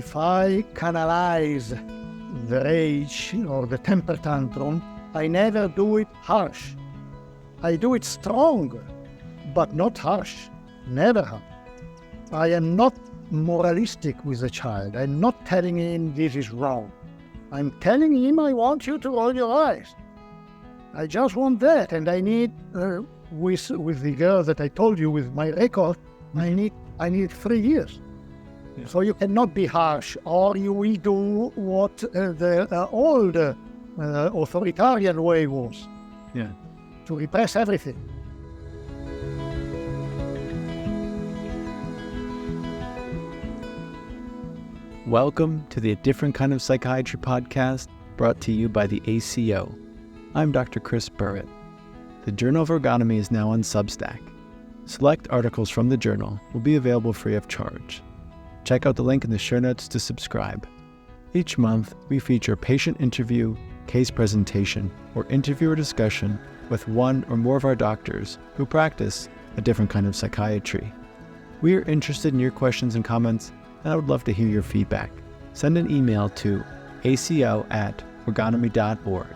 if I canalize the rage or the temper tantrum, I never do it harsh. I do it strong, but not harsh. Never harsh. I am not moralistic with the child. I'm not telling him this is wrong. I'm telling him I want you to roll your eyes. I just want that, and I need, with the girl that I told you, with my record, I need 3 years. Yeah. So you cannot be harsh, or you will do what the old authoritarian way was. Yeah. To repress everything. Welcome to the A Different Kind of Psychiatry podcast, brought to you by the ACO. I'm Dr. Chris Burritt. The Journal of Orgonomy is now on Substack. Select articles from the journal will be available free of charge. Check out the link in the show notes to subscribe. Each month, we feature a patient interview, case presentation, or interviewer discussion with one or more of our doctors who practice a different kind of psychiatry. We are interested in your questions and comments, and I would love to hear your feedback. Send an email to aco@orgonomy.org.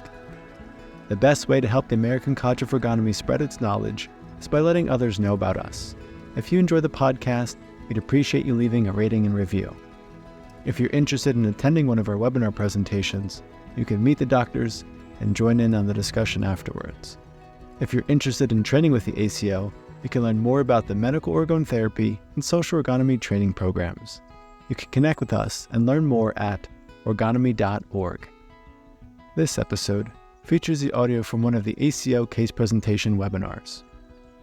The best way to help the American College of Orgonomy spread its knowledge is by letting others know about us. If you enjoy the podcast, we'd appreciate you leaving a rating and review. If you're interested in attending one of our webinar presentations, you can meet the doctors and join in on the discussion afterwards. If you're interested in training with the ACO, you can learn more about the Medical Orgone Therapy and Social Orgonomy training programs. You can connect with us and learn more at orgonomy.org. This episode features the audio from one of the ACO case presentation webinars.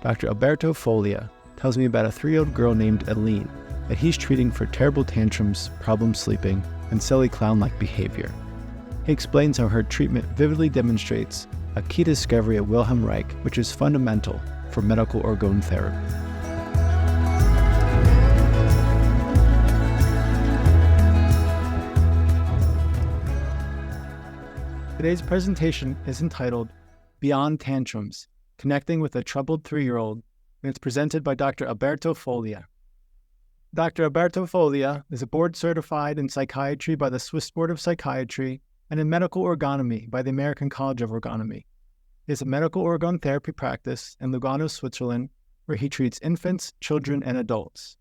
Dr. Alberto Foglia tells me about a 3-year-old girl named Aline that he's treating for terrible tantrums, problem sleeping, and silly clown-like behavior. He explains how her treatment vividly demonstrates a key discovery at Wilhem Reich, which is fundamental for medical orgone therapy. Today's presentation is entitled Beyond Tantrums, Connecting with a Troubled 3-Year-Old, and it's presented by Dr. Alberto Foglia. Dr. Alberto Foglia is a board-certified in psychiatry by the Swiss Board of Psychiatry and in medical orgonomy by the American College of Orgonomy. He has a medical orgone therapy practice in Lugano, Switzerland, where he treats infants, children, and adults.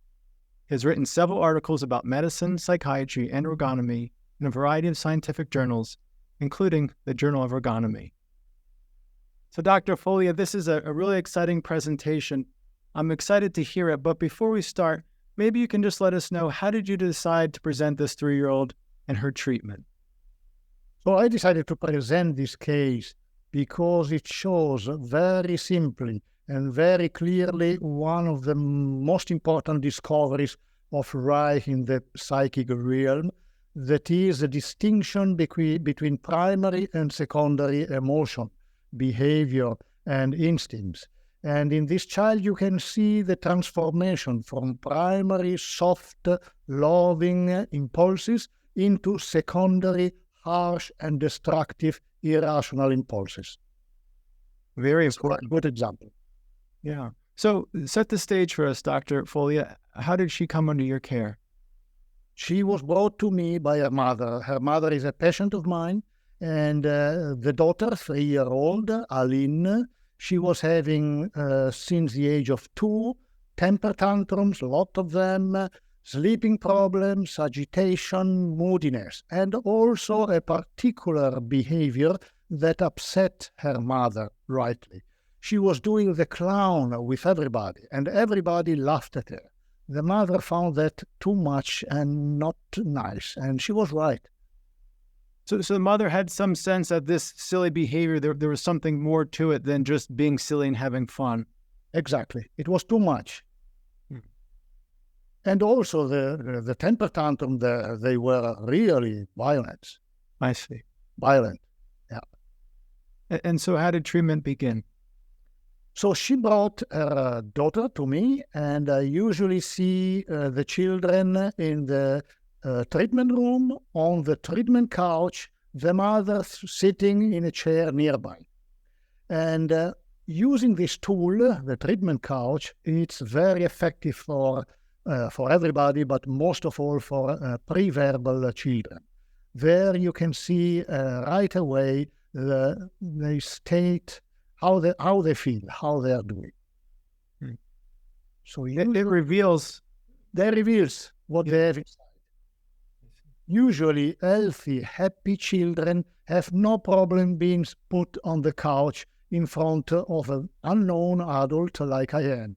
He has written several articles about medicine, psychiatry, and orgonomy in a variety of scientific journals, including the Journal of Orgonomy. So Dr. Foglia, this is a really exciting presentation. I'm excited to hear it, but before we start, maybe you can just let us know, how did you decide to present this 3-year-old and her treatment? So I decided to present this case because it shows very simply and very clearly one of the most important discoveries of Reich in the psychic realm, that is the distinction between primary and secondary emotion, behavior, and instincts. And in this child, you can see the transformation from primary, soft, loving impulses into secondary, harsh, and destructive, irrational impulses. Very important. Good example. Yeah. So set the stage for us, Dr. Foglia. How did she come under your care? She was brought to me by her mother. Her mother is a patient of mine, and the daughter, 3-year-old, Aline, she was having, since the age of 2, temper tantrums, a lot of them, sleeping problems, agitation, moodiness, and also a particular behavior that upset her mother rightly. She was doing the clown with everybody, and everybody laughed at her. The mother found that too much and not nice, and she was right. So the mother had some sense that this silly behavior, there was something more to it than just being silly and having fun. Exactly. It was too much. And also the temper tantrum, they were really violent. I see. Violent, yeah. And so how did treatment begin? So she brought her daughter to me, and I usually see the children in the treatment room, on the treatment couch, the mother sitting in a chair nearby. And using this tool, the treatment couch, it's very effective for for everybody, but most of all for pre-verbal children. There you can see right away they state how they feel, how they are doing. So it reveals what they have inside. Usually healthy, happy children have no problem being put on the couch in front of an unknown adult like I am.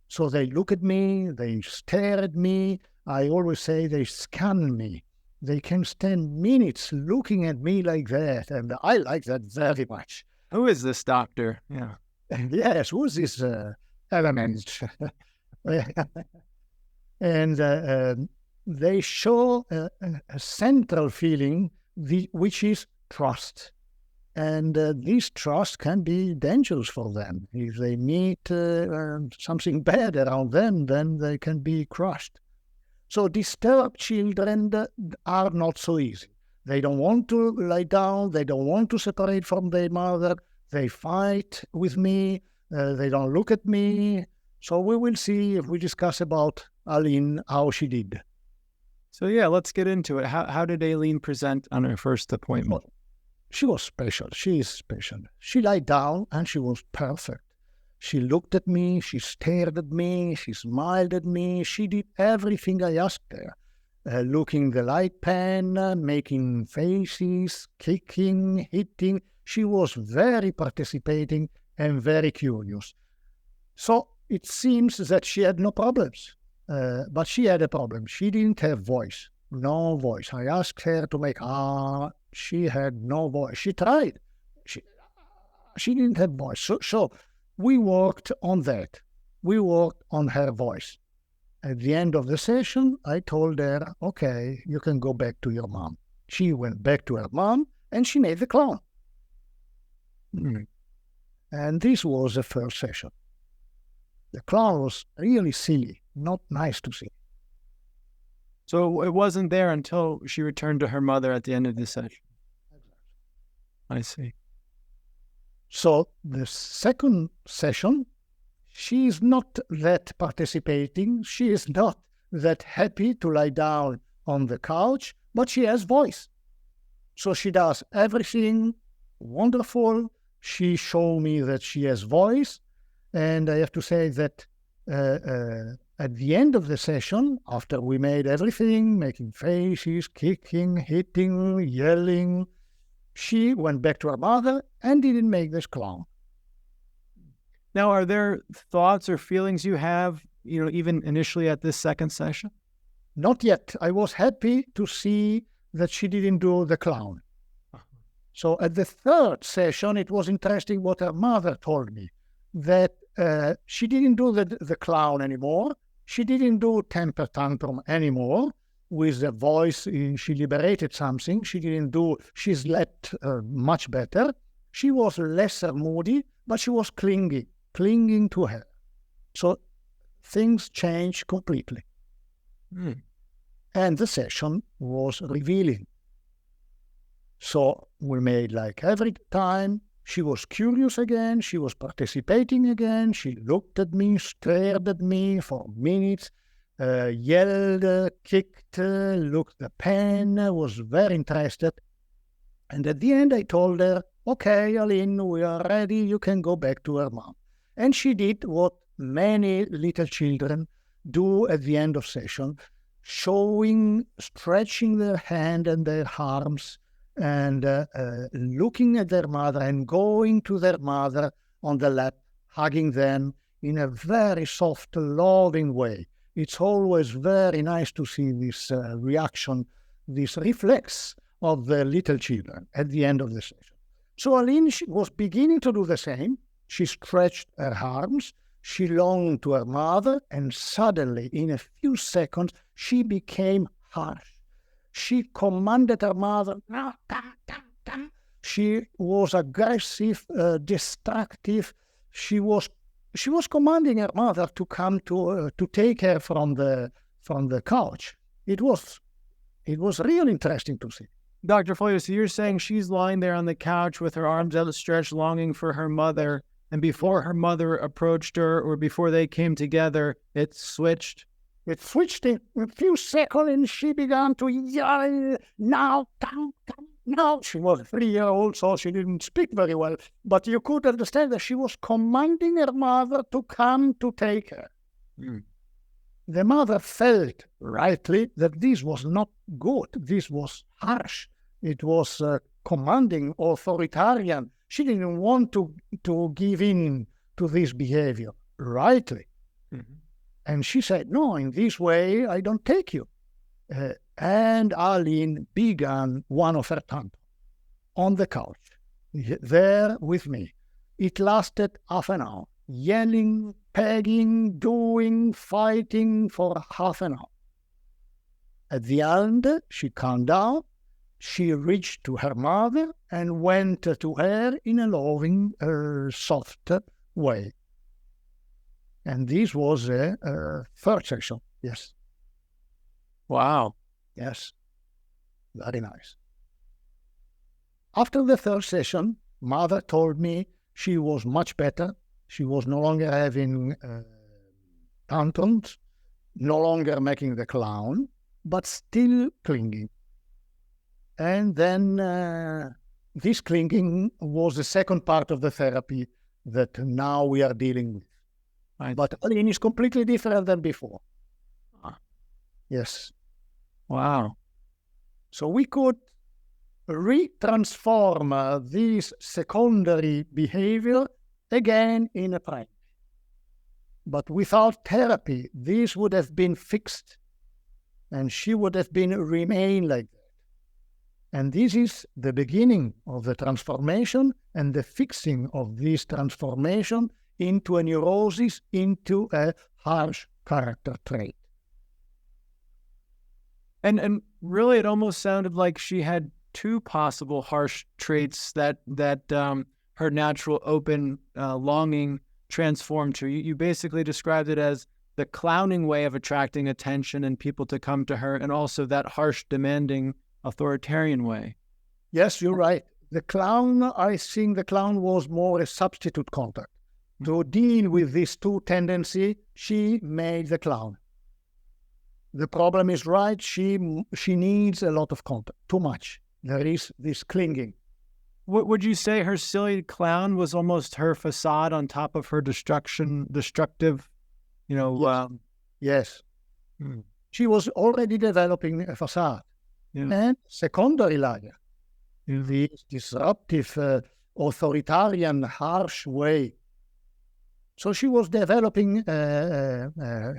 So they look at me, they stare at me. I always say they scan me. They can stand minutes looking at me like that, and I like that very much. Who is this doctor? Yeah. Yes, who is this element? And they show a central feeling, which is trust. And this trust can be dangerous for them. If they meet something bad around them, then they can be crushed. So disturbed children are not so easy. They don't want to lie down. They don't want to separate from their mother. They fight with me. They don't look at me. So we will see if we discuss about Aline, how she did. So yeah, let's get into it. How did Aline present on her first appointment? She was special. She is special. She lied down and she was perfect. She looked at me, she stared at me, she smiled at me. She did everything I asked her. Looking the light pen, making faces, kicking, hitting. She was very participating and very curious. So it seems that she had no problems. But she had a problem. She didn't have voice. No voice. I asked her to make she had no voice. She tried. She didn't have voice. So we worked on that. We worked on her voice. At the end of the session, I told her, okay, you can go back to your mom. She went back to her mom and she made the clown. And this was the first session. The clown was really silly, not nice to see. So it wasn't there until she returned to her mother at the end of the session. I see. So the second session, she is not that participating. She is not that happy to lie down on the couch, but she has voice. So she does everything wonderful. She showed me that she has voice. And I have to say that at the end of the session, after we made everything, making faces, kicking, hitting, yelling, she went back to her mother and didn't make this clown. Now, are there thoughts or feelings you have, even initially at this second session? Not yet. I was happy to see that she didn't do the clown. So at the third session, it was interesting what her mother told me, that she didn't do the clown anymore. She didn't do temper tantrum anymore. With the voice, she liberated something. She didn't do, she slept much better. She was lesser moody, but she was clinging to her. So things changed completely. And the session was revealing. So we made like every time. She was curious again. She was participating again. She looked at me, stared at me for minutes, yelled, kicked, looked at the pen, was very interested. And at the end, I told her, okay, Aline, we are ready. You can go back to her mom. And she did what many little children do at the end of session, stretching their hand and their arms, and looking at their mother and going to their mother on the lap, hugging them in a very soft, loving way. It's always very nice to see this reaction, this reflex of the little children at the end of the session. So Aline was beginning to do the same. She stretched her arms, she longed to her mother, and suddenly, in a few seconds, she became harsh. She commanded her mother. She was aggressive, destructive. She was commanding her mother to come to take her from the couch. It was really interesting to see. Dr. Foglia, so you're saying she's lying there on the couch with her arms outstretched, longing for her mother, and before her mother approached her or before they came together, it switched, It switched in a few seconds and she began to yell, now, come, now. She was a 3-year-old, so she didn't speak very well. But you could understand that she was commanding her mother to come to take her. The mother felt, rightly, that this was not good. This was harsh. It was commanding, authoritarian. She didn't want to give in to this behavior, rightly. And she said, no, in this way, I don't take you. And Aline began one of her tantrums on the couch, there with me. It lasted half an hour, yelling, pegging, doing, fighting for half an hour. At the end, she calmed down. She reached to her mother and went to her in a loving, soft way. And this was a third session, yes. Wow. Yes, very nice. After the third session, mother told me she was much better. She was no longer having tantrums, no longer making the clown, but still clinging. And then this clinging was the second part of the therapy that now we are dealing with. But Aline is completely different than before. Yes. Wow. So we could retransform this secondary behavior again in a primary. But without therapy, this would have been fixed and she would have been remain like that. And this is the beginning of the transformation and the fixing of this transformation into a neurosis, into a harsh character trait. And really, it almost sounded like she had two possible harsh traits that her natural open longing transformed to. You basically described it as the clowning way of attracting attention and people to come to her, and also that harsh, demanding, authoritarian way. Yes, you're right. The clown, I think the clown was more a substitute contact. To deal with these two tendencies, she made the clown. The problem is right, she needs a lot of contact, too much. There is this clinging. Would you say her silly clown was almost her facade on top of her destructive, Yes. She was already developing a facade. Yeah. And secondary layer, the disruptive, authoritarian, harsh way. So she was developing a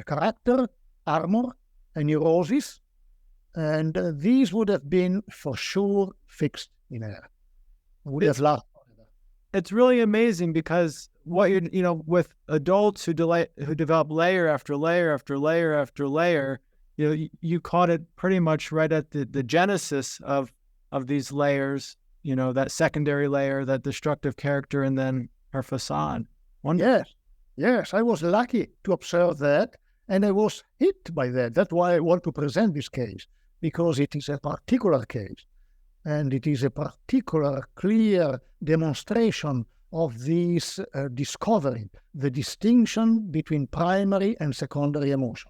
character, armor, a neurosis, and these would have been for sure fixed in her. Would have lasted. It's really amazing because with adults who develop layer after layer after layer after layer, you caught it pretty much right at the genesis of these layers. That secondary layer, that destructive character, and then her facade. Yes, I was lucky to observe that, and I was hit by that. That's why I want to present this case, because it is a particular case, and it is a particular clear demonstration of this discovery, the distinction between primary and secondary emotion.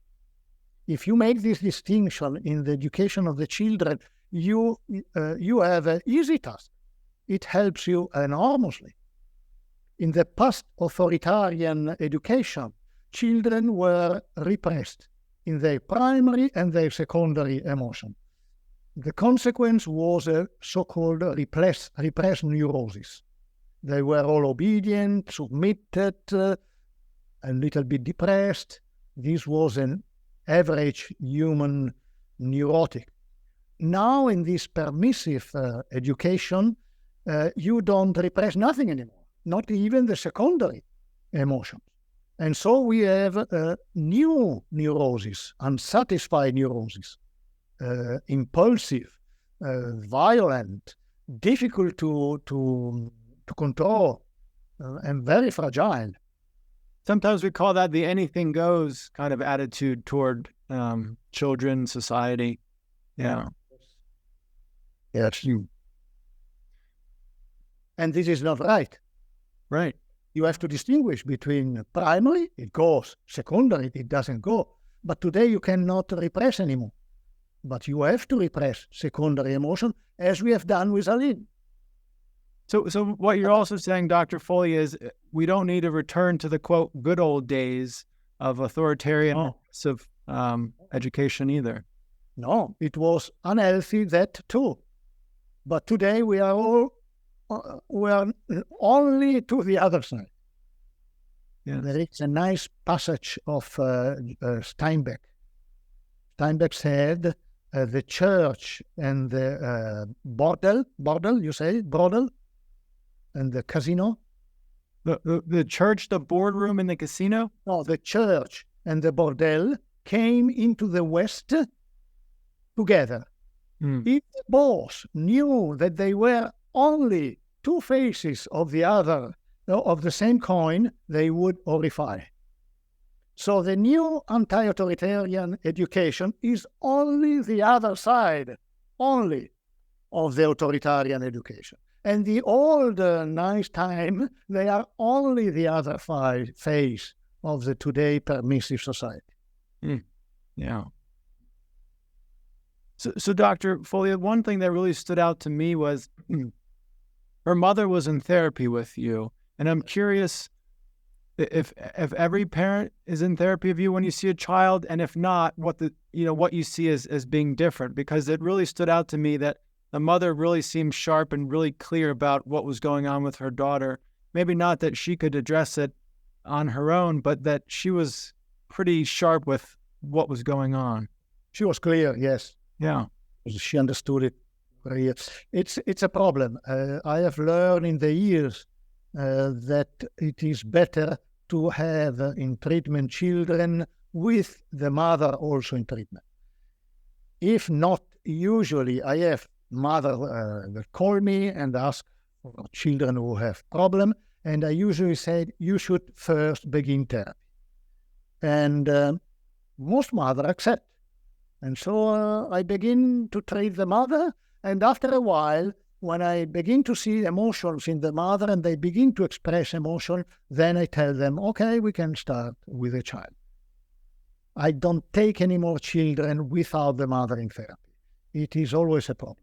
If you make this distinction in the education of the children, you have an easy task. It helps you enormously. In the past authoritarian education, children were repressed in their primary and their secondary emotion. The consequence was a so-called repressed neurosis. They were all obedient, submitted, a little bit depressed. This was an average human neurotic. Now in this permissive education, you don't repress nothing anymore, not even the secondary emotions. And so we have new neurosis, unsatisfied neurosis, impulsive, violent, difficult to control, and very fragile. Sometimes we call that the anything goes kind of attitude toward children, society. Yeah. Yes. And this is not right. Right. You have to distinguish between primary, it goes, secondary, it doesn't go. But today you cannot repress anymore. But you have to repress secondary emotion, as we have done with Aline. So what you're also saying, Dr. Foglia, is we don't need to return to the, quote, good old days of authoritarian education either. No, it was unhealthy, that too. But today we are only to the other side. Yes. There is a nice passage of Steinbeck. Steinbeck said, the church and the bordel, you say, brothel, and the casino. The church, the boardroom, and the casino? No, the church and the bordel came into the West together. If the boss knew that they were only two faces of the same coin, they would horrify. So the new anti-authoritarian education is only the other side, only, of the authoritarian education. And the old nice time, they are only the other face of the today permissive society. Yeah. So Dr. Foglia, one thing that really stood out to me was her mother was in therapy with you. And I'm curious if every parent is in therapy with you when you see a child, and if not, what you see as being different, because it really stood out to me that the mother really seemed sharp and really clear about what was going on with her daughter. Maybe not that she could address it on her own, but that she was pretty sharp with what was going on. She was clear, yes. Yeah. She understood it. It's a problem. I have learned in the years that it is better to have in treatment children with the mother also in treatment. If not, usually I have mother that call me and ask for children who have problem, and I usually say you should first begin therapy. And most mother accept. And so I begin to treat the mother, and after a while, when I begin to see emotions in the mother and they begin to express emotion, then I tell them, okay, we can start with a child. I don't take any more children without the mother in therapy. It is always a problem.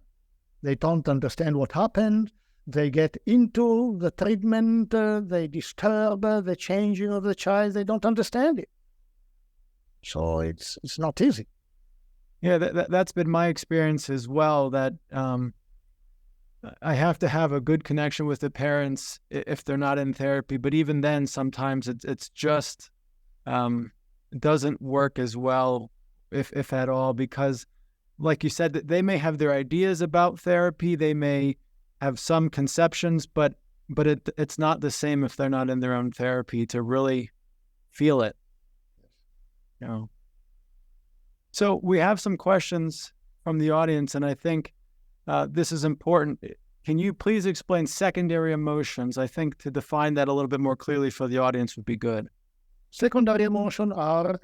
They don't understand what happened. They get into the treatment. They disturb the changing of the child. They don't understand it. So it's not easy. Yeah, that's been my experience as well, that I have to have a good connection with the parents if they're not in therapy. But even then, sometimes it's just it doesn't work as well, if at all, because like you said, that they may have their ideas about therapy, they may have some conceptions, but it's not the same if they're not in their own therapy to really feel it. You know. So we have some questions from the audience, and I think this is important. Can you please explain secondary emotions? I think to define that a little bit more clearly for the audience would be good. Secondary emotions are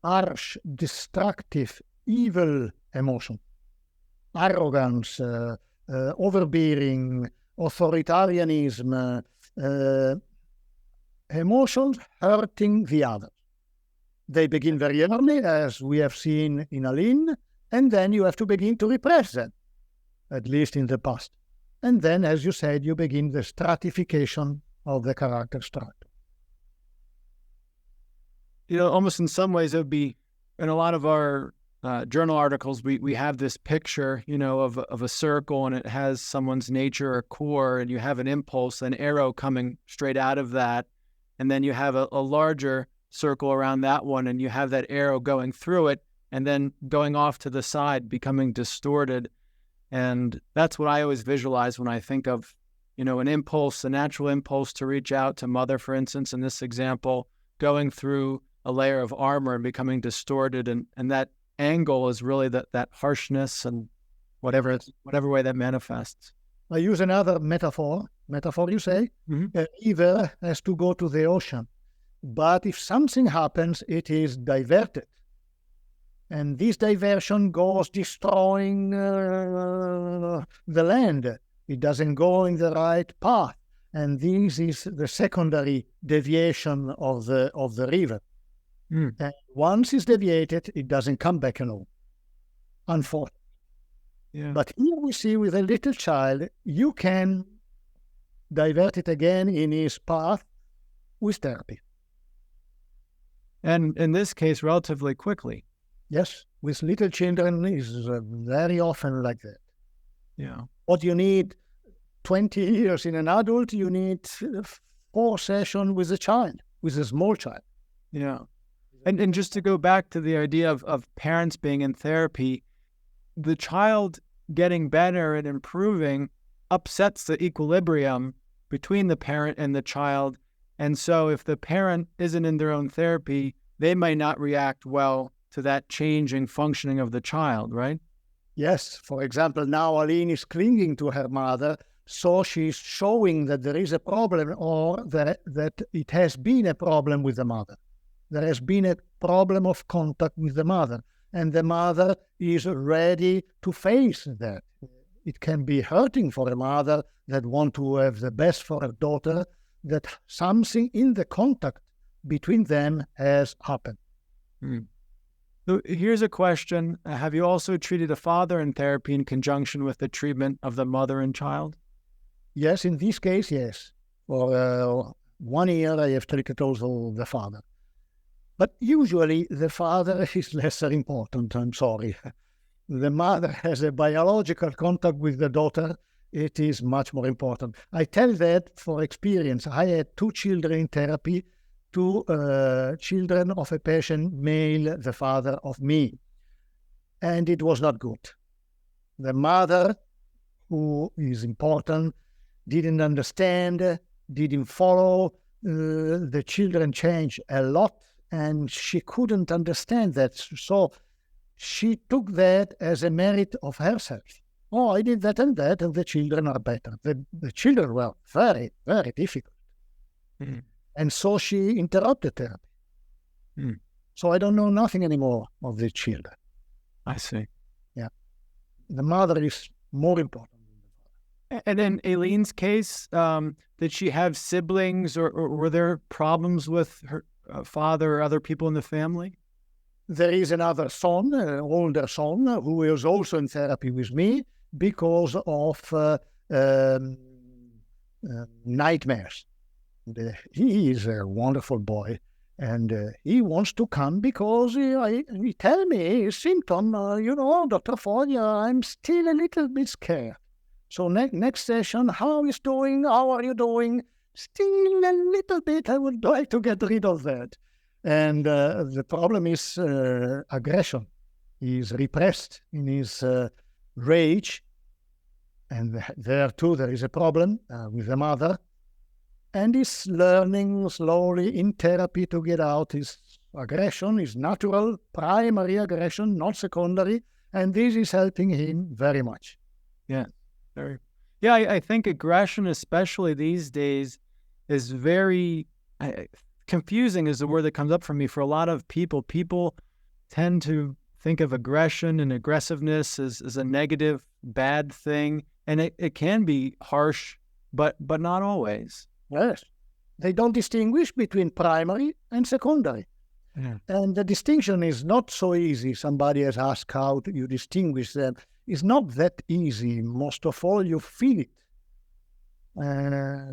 harsh, destructive, evil emotion. Arrogance, overbearing, authoritarianism, emotions hurting the other. They begin very early, as we have seen in Aline, and then you have to begin to repress them, at least in the past. And then, as you said, you begin the stratification of the character structure. You know, almost in some ways, it would be, in a lot of our journal articles, we have this picture, you know, of a circle, and it has someone's nature or core, and you have an impulse, an arrow coming straight out of that, and then you have a larger circle around that one, and you have that arrow going through it, and then going off to the side, becoming distorted. And that's what I always visualize when I think of, you know, an impulse, a natural impulse to reach out to mother, for instance, in this example, going through a layer of armor and becoming distorted, and that angle is really that harshness and whatever way that manifests. I use another metaphor you say. Mm-hmm. A river has to go to the ocean, but if something happens, it is diverted. And this diversion goes destroying the land. It doesn't go in the right path. And this is the secondary deviation of the river. Mm. And once it's deviated, it doesn't come back alone, unfortunately. Yeah. But here we see with a little child, you can divert it again in his path with therapy. And in this case, relatively quickly. Yes, with little children is very often like that. Yeah. What you need 20 years in an adult, you need 4 sessions with a child, with a small child. Yeah. And just to go back to the idea of parents being in therapy, the child getting better and improving upsets the equilibrium between the parent and the child. And so if the parent isn't in their own therapy, they might not react well to that changing functioning of the child, right? Yes. For example, now Aline is clinging to her mother, so she's showing that there is a problem, or that it has been a problem with the mother. There has been a problem of contact with the mother, and the mother is ready to face that. It can be hurting for a mother that wants to have the best for her daughter, that something in the contact between them has happened. So here's a question. Have you also treated a father in therapy in conjunction with the treatment of the mother and child? Yes, in this case, yes. For 1 year, I have treated also the father. But usually the father is lesser important, I'm sorry. The mother has a biological contact with the daughter. It is much more important. I tell that for experience. I had 2 children in therapy, 2 children of a patient, male, the father of me. And it was not good. The mother, who is important, didn't understand, didn't follow. The children changed a lot, and she couldn't understand that. So she took that as a merit of herself. Oh, I did that, and the children are better. The children were very, very difficult. Mm. And so she interrupted therapy. Mm. So I don't know nothing anymore of the children. I see. Yeah. The mother is more important. And in Aline's case, did she have siblings, or were there problems with her father or other people in the family? There is another son, an older son, who is also in therapy with me because of nightmares. He is a wonderful boy, and he wants to come because he tell me his symptom, Dr. Foglia, I'm still a little bit scared. So next session, how is doing? How are you doing? Still a little bit. I would like to get rid of that. And the problem is aggression. He is repressed in his rage. And there too, there is a problem with the mother. And he's learning slowly in therapy to get out his aggression, his natural primary aggression, not secondary. And this is helping him very much. Yeah. Yeah, I think aggression, especially these days, is very confusing is the word that comes up for me. For a lot of people, people tend to think of aggression and aggressiveness as a negative, bad thing. And it can be harsh, but not always. Yes. They don't distinguish between primary and secondary. Yeah. And the distinction is not so easy. Somebody has asked how you distinguish them. It's not that easy. Most of all, you feel it.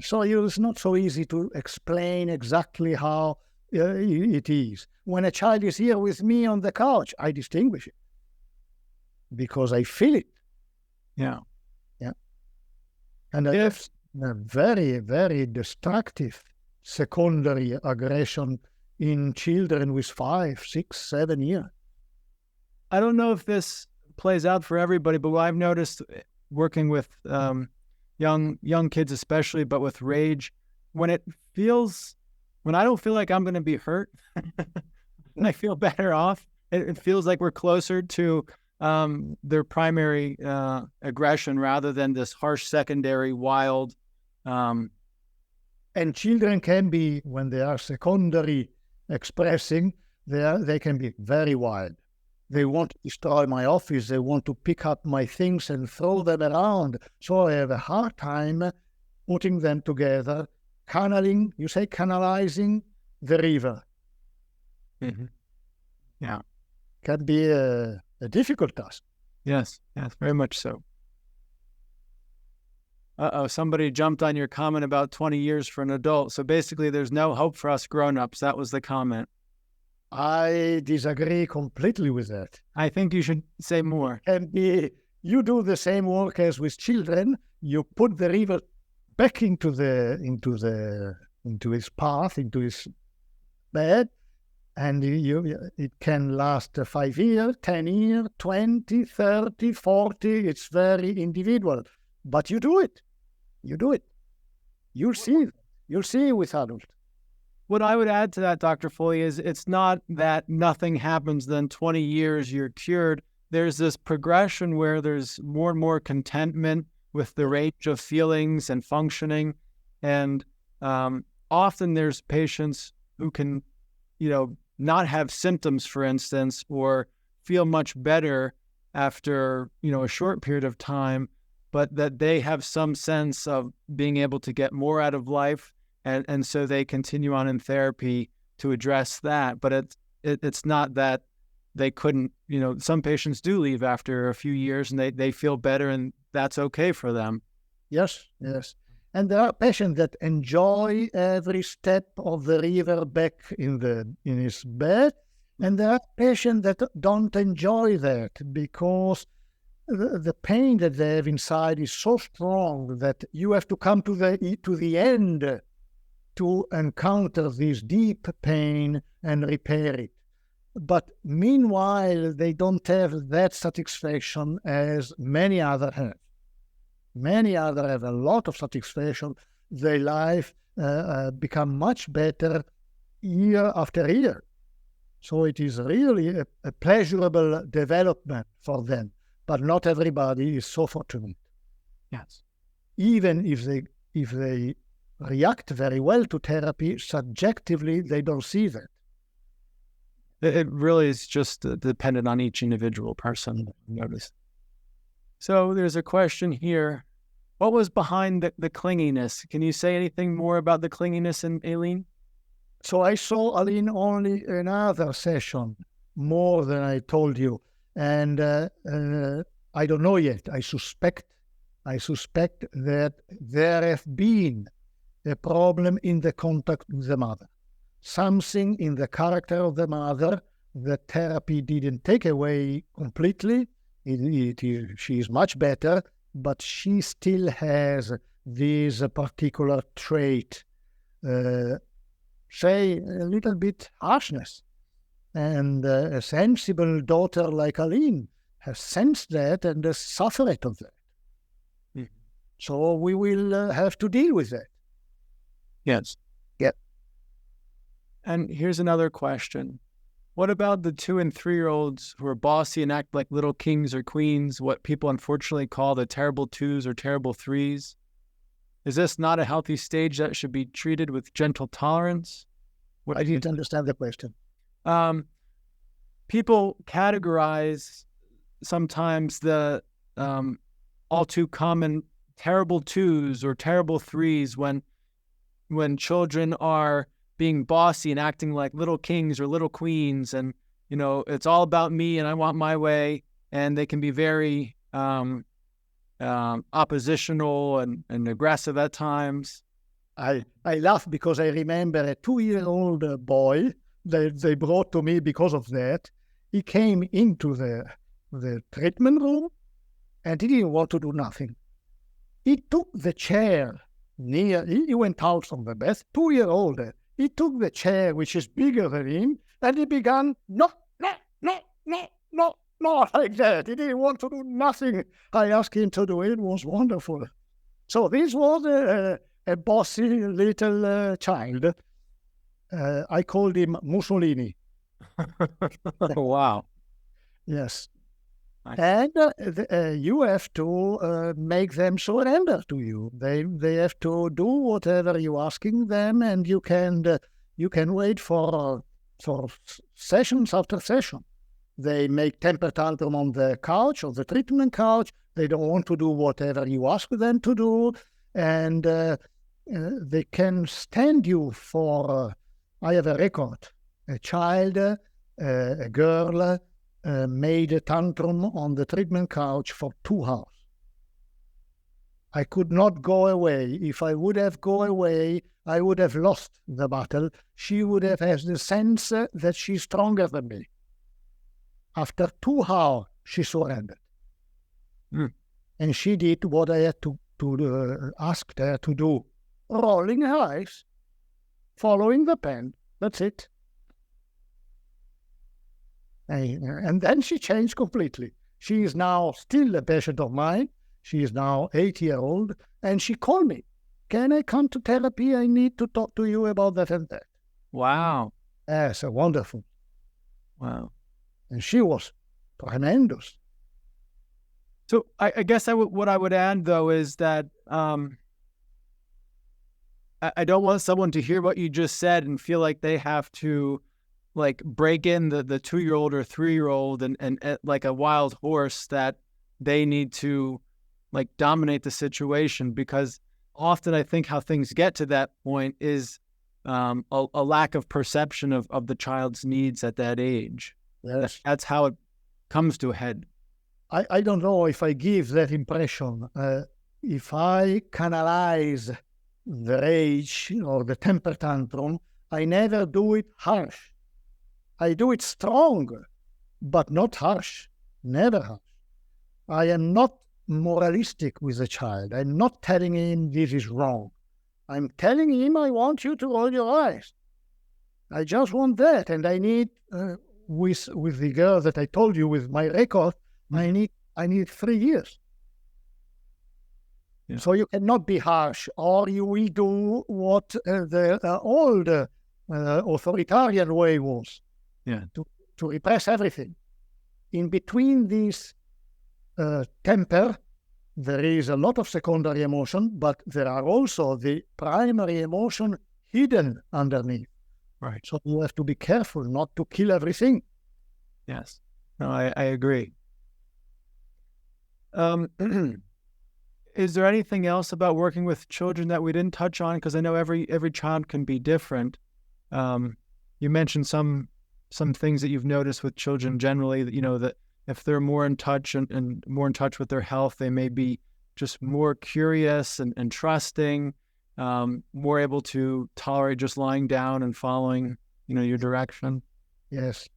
So it's not so easy to explain exactly how it is. When a child is here with me on the couch, I distinguish it because I feel it. Yeah. Yeah. And if a very, very destructive secondary aggression in children with 5, 6, 7 years. I don't know if this plays out for everybody, but what I've noticed working with young kids especially, but with rage, when I don't feel like I'm going to be hurt, and I feel better off, it feels like we're closer to their primary aggression rather than this harsh secondary wild. And children can be, when they are secondary expressing, they can be very wild. They want to destroy my office. They want to pick up my things and throw them around. So I have a hard time putting them together, canalizing the river. Mm-hmm. Yeah. Can be a difficult task. Yes, very much so. Somebody jumped on your comment about 20 years for an adult. So basically, there's no hope for us grown-ups. That was the comment. I disagree completely with that. I think you should say more. You do the same work as with children. You put the river back into his path, into his bed, and it can last 5 years, 10 years, 20, 30, 40. It's very individual. But you do it. You do it. You'll see. You'll see with adults. What I would add to that, Dr. Foglia, is it's not that nothing happens, then 20 years you're cured. There's this progression where there's more and more contentment with the range of feelings and functioning. And often there's patients who can, not have symptoms, for instance, or feel much better after, a short period of time, but that they have some sense of being able to get more out of life. And so they continue on in therapy to address that. But it's not that they couldn't, some patients do leave after a few years and they feel better, and that's okay for them. Yes. And there are patients that enjoy every step of the river back in his bed. And there are patients that don't enjoy that because the pain that they have inside is so strong that you have to come to the end to encounter this deep pain and repair it. But meanwhile, they don't have that satisfaction as many others have. Many others have a lot of satisfaction. Their life become much better year after year. So it is really a pleasurable development for them. But not everybody is so fortunate. Yes. Even if they react very well to therapy, subjectively, they don't see that. It really is just dependent on each individual person, notice. So there's a question here. What was behind the clinginess? Can you say anything more about the clinginess in Aline? So I saw Aline only another session, more than I told you. And I don't know yet. I suspect that there have been a problem in the contact with the mother. Something in the character of the mother that therapy didn't take away completely. She is much better, but she still has this particular trait, say a little bit harshness. And a sensible daughter like Aline has sensed that and has suffered of that. Mm-hmm. So we will have to deal with that. Yes. Yeah. And here's another question. What about the 2 and 3-year-olds who are bossy and act like little kings or queens, what people unfortunately call the terrible 2s or terrible 3s? Is this not a healthy stage that should be treated with gentle tolerance? I didn't understand the question. People categorize sometimes the all too common terrible 2s or terrible 3s when children are being bossy and acting like little kings or little queens, and it's all about me and I want my way, and they can be very oppositional and aggressive at times. I laugh because I remember a 2-year-old boy they brought to me because of that. He came into the treatment room and he didn't want to do nothing. He took the chair he went out from the bed, 2-year-old. He took the chair, which is bigger than him, and he began, no, like that. He didn't want to do nothing. I asked him to do it. It was wonderful. So this was a bossy little child. I called him Mussolini. Wow. Yes. And you have to make them surrender to you. They have to do whatever you're asking them, and you can wait for sessions after session. They make temper tantrum on the couch, on the treatment couch. They don't want to do whatever you ask them to do, and they can stand you for. I have a record. A child, a girl, made a tantrum on the treatment couch for 2 hours. I could not go away. If I would have gone away, I would have lost the battle. She would have had the sense that she's stronger than me. After 2 hours, she surrendered. And she did what I had to ask her to do. Rolling her eyes, following the pen. That's it. And then she changed completely. She is now still a patient of mine. She is now 8-year-old, and she called me. Can I come to therapy? I need to talk to you about that and that. Wow. Yes, wonderful. Wow. And she was tremendous. So I guess what I would add, though, is that I don't want someone to hear what you just said and feel like they have to like break in the 2-year-old or 3-year-old and like a wild horse, that they need to like dominate the situation, because often I think how things get to that point is a lack of perception of the child's needs at that age. Yes. That's how it comes to a head. I don't know if I give that impression. If I canalize the rage or the temper tantrum, I never do it harsh. I do it strong, but not harsh. Never harsh. I am not moralistic with the child. I'm not telling him this is wrong. I'm telling him I want you to roll your eyes. I just want that, and I need with the girl that I told you with my record. I need 3 years. Yeah. So you cannot be harsh, or you will do what the old authoritarian way was. Yeah. To repress everything. In between these temper, there is a lot of secondary emotion, but there are also the primary emotion hidden underneath. Right. So you have to be careful not to kill everything. Yes. No, I agree. Is there anything else about working with children that we didn't touch on? Because I know every child can be different. You mentioned some things that you've noticed with children generally, that, you know, that if they're more in touch and more in touch with their health, they may be just more curious and trusting, more able to tolerate just lying down and following, you know, your direction. Yes.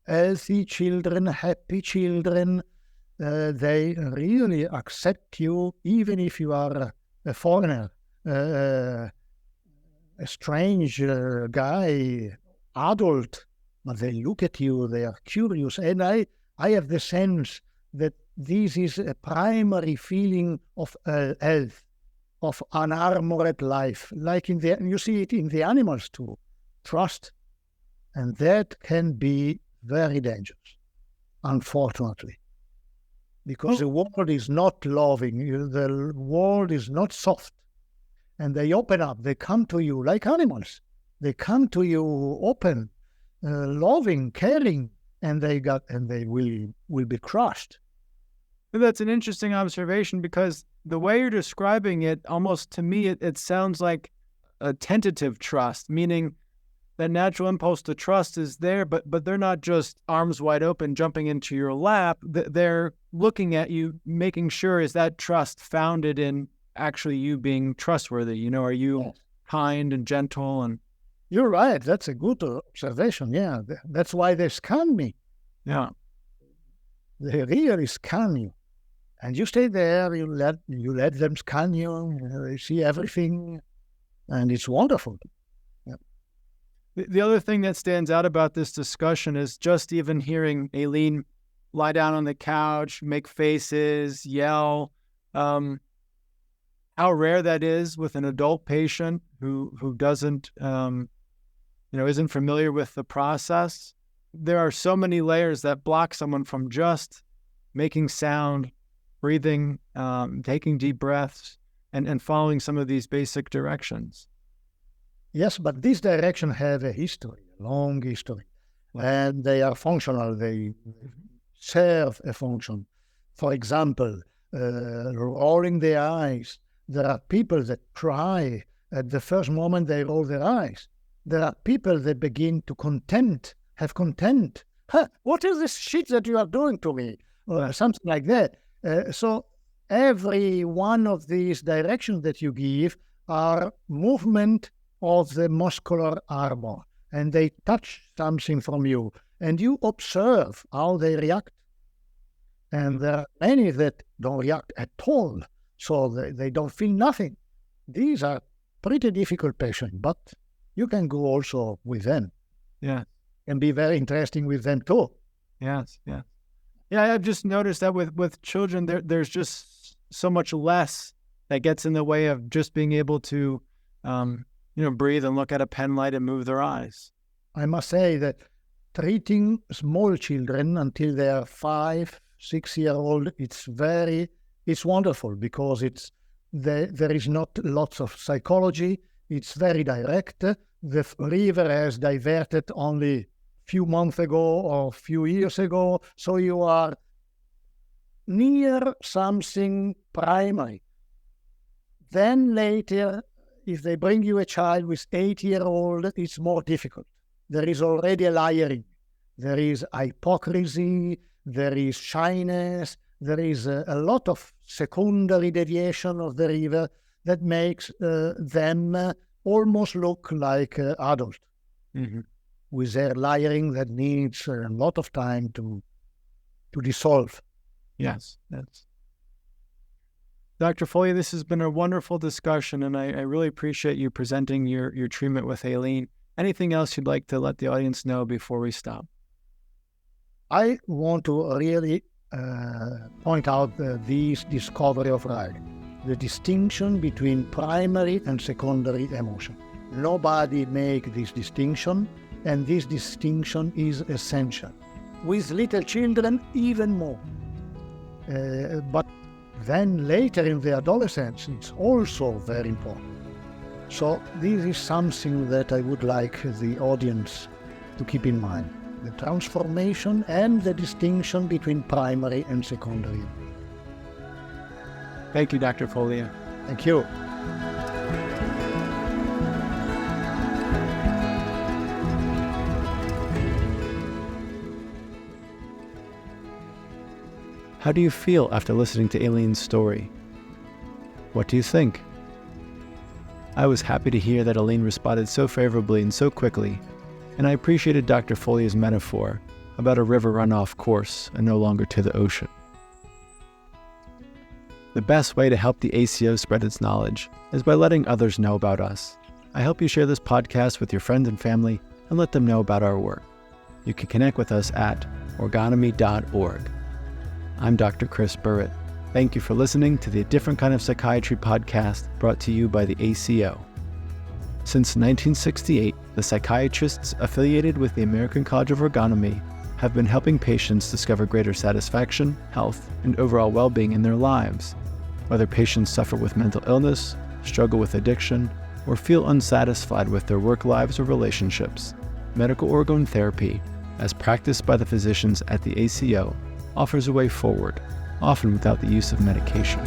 Healthy children, happy children, they really accept you, even if you are a foreigner, a strange guy, adult, but they look at you, they are curious. And I have the sense that this is a primary feeling of health, of unarmored life, like you see it in the animals too, trust. And that can be very dangerous, unfortunately, because the world is not loving, the world is not soft, and they open up, they come to you like animals. They come to you open, loving, caring, and they will be crushed. That's an interesting observation, because the way you're describing it, almost to me, it sounds like a tentative trust, meaning that natural impulse to trust is there, but they're not just arms wide open jumping into your lap. They're looking at you, making sure, is that trust founded in actually you being trustworthy? You know, are you kind and gentle? And you're right. That's a good observation. Yeah, that's why they scan me. Yeah, they really scan you, and you stay there. You let them scan you. They see everything, and it's wonderful. The other thing that stands out about this discussion is just even hearing Aline lie down on the couch, make faces, yell. How rare that is with an adult patient who doesn't, isn't familiar with the process. There are so many layers that block someone from just making sound, breathing, taking deep breaths, and following some of these basic directions. Yes, but these directions have a history, a long history, and they are functional. They serve a function. For example, rolling the eyes. There are people that cry at the first moment they roll their eyes. there are people that begin to have content. What is this shit that you are doing to me? Or something like that. So every one of these directions that you give are movement of the muscular armor, and they touch something from you, and you observe how they react. And there are many that don't react at all, so they don't feel nothing. These are pretty difficult patients, but you can go also with them. Yeah. And be very interesting with them too. Yes, yeah. Yeah, I've just noticed that with children, there's just so much less that gets in the way of just being able to, breathe and look at a pen light and move their eyes. I must say that treating small children until they are 5, 6 years old, it's wonderful because there is not lots of psychology. It's very direct. The river has diverted only few months ago or few years ago, so you are near something primary. Then later, if they bring you a child with 8-year-old, it's more difficult. There is already a layering. There is hypocrisy, there is shyness, there is a lot of secondary deviation of the river that makes them almost look like adults. Mm-hmm. With their layering that needs a lot of time to dissolve. Yes, that's. Dr. Foglia, this has been a wonderful discussion, and I really appreciate you presenting your treatment with Aline. Anything else you'd like to let the audience know before we stop? I want to really point out this discovery of Reich, the distinction between primary and secondary emotion. Nobody makes this distinction, and this distinction is essential. With little children, even more. But then later in the adolescence, it's also very important. So this is something that I would like the audience to keep in mind. The transformation and the distinction between primary and secondary. Thank you, Dr. Foglia. Thank you. How do you feel after listening to Aline's story? What do you think? I was happy to hear that Aline responded so favorably and so quickly, and I appreciated Dr. Foglia's metaphor about a river run off course and no longer to the ocean. The best way to help the ACO spread its knowledge is by letting others know about us. I hope you share this podcast with your friends and family and let them know about our work. You can connect with us at orgonomy.org. I'm Dr. Chris Burritt. Thank you for listening to the Different Kind of Psychiatry podcast brought to you by the ACO. Since 1968, the psychiatrists affiliated with the American College of Ergonomy have been helping patients discover greater satisfaction, health, and overall well-being in their lives. Whether patients suffer with mental illness, struggle with addiction, or feel unsatisfied with their work lives or relationships, Medical Orgone Therapy, as practiced by the physicians at the ACO, offers a way forward, often without the use of medication.